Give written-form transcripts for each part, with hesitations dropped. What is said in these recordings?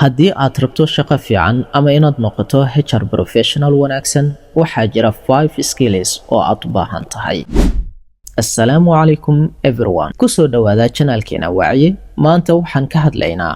haddii aad rabto shaqo fiican ama inaad noqoto HR professional wanaagsan, waxaa jira 5 skills oo aad u baahan tahay. Assalaamu calaykum everyone. Kusoo dhawaada channelkeena Wacyi. Maanta waxaan ka hadlaynaa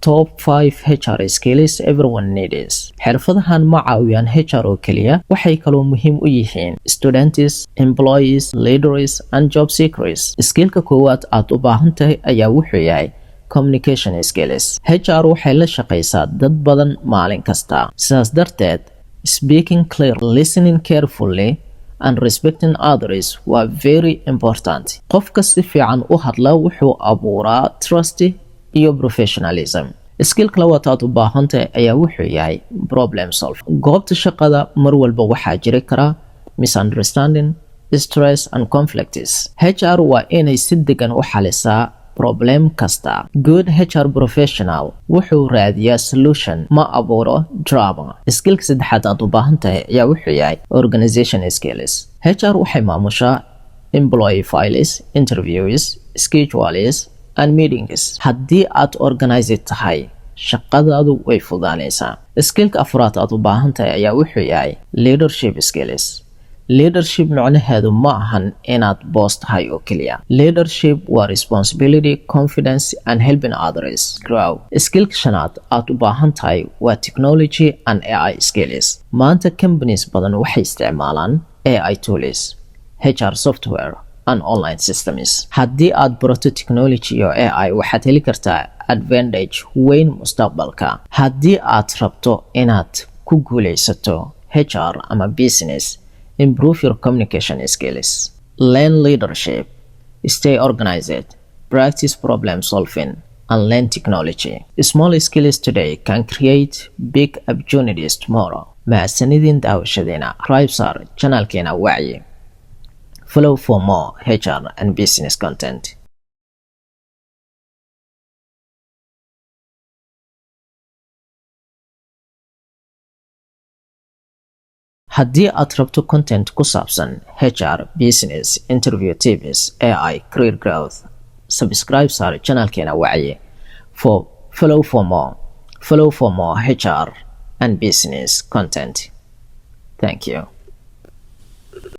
top 5 HR skills everyone needs. Xirfadahan ma caawiyaan HR oo kaliya, waxay kaloo muhiim u yihiin students, employees, leaders and job seekers. Skillka koowaad aad u baahan tahay ayaa wuxuu yahay communication skills. HR waxay la shaqaysaa dad badan maalin kasta. Sidaas darteed, speaking clearly, listening carefully and respecting others waa very important. Qofka si fiican u hadla wuxuu abuuraa trust iyo professionalism. Skillka labaad aad u baahan tahay ayaa wuxuu yahay problem solving. Goobta shaqada mar walba waxaa jiri kara misunderstanding, stress and conflicts. HR waa inay si degan u xalisaa problem kasta. Good HR professional wuxuu raadiyaa solution, ma abuuro drama. Skillka saddexaad aad u baahan tahay ayaa wuxuu yahay organization skills. HR waxay maamushaa employee files, interviews, schedules and meetings. Haddii aad organized tahay, shaqadaadu way fududaanaysaa. Skillka afraad aad u baahan tahay ayaa wuxuu yahay leadership skills. Leadership macnaheedu ma ahan inaad boss tahay oo kaliya. Leadership waa responsibility, confidence and helping others grow. Skillka shanaad aad u baahan tahay waa technology and AI skills. Maanta companies badan waxay isticmaalaan AI tools, HR software and online systems. Haddii aad barato technology iyo AI, waxaad heli kartaa advantage weyn mustaqbalka. Haddii aad rabto inaad ku guulaysato HR ama business, improve your communication skills, learn leadership, stay organized, practice problem solving, and learn technology. Small skills today can create big opportunities tomorrow. Mahadsanidin daawashadeena. Subscribe channelkeena Wacyi. Follow for more HR and business content. Haddii aad rabto content ku saabsan HR, business, interview tips, AI, career growth, subscribe channelkeena Wacyi. Follow for more HR and business content. Thank you.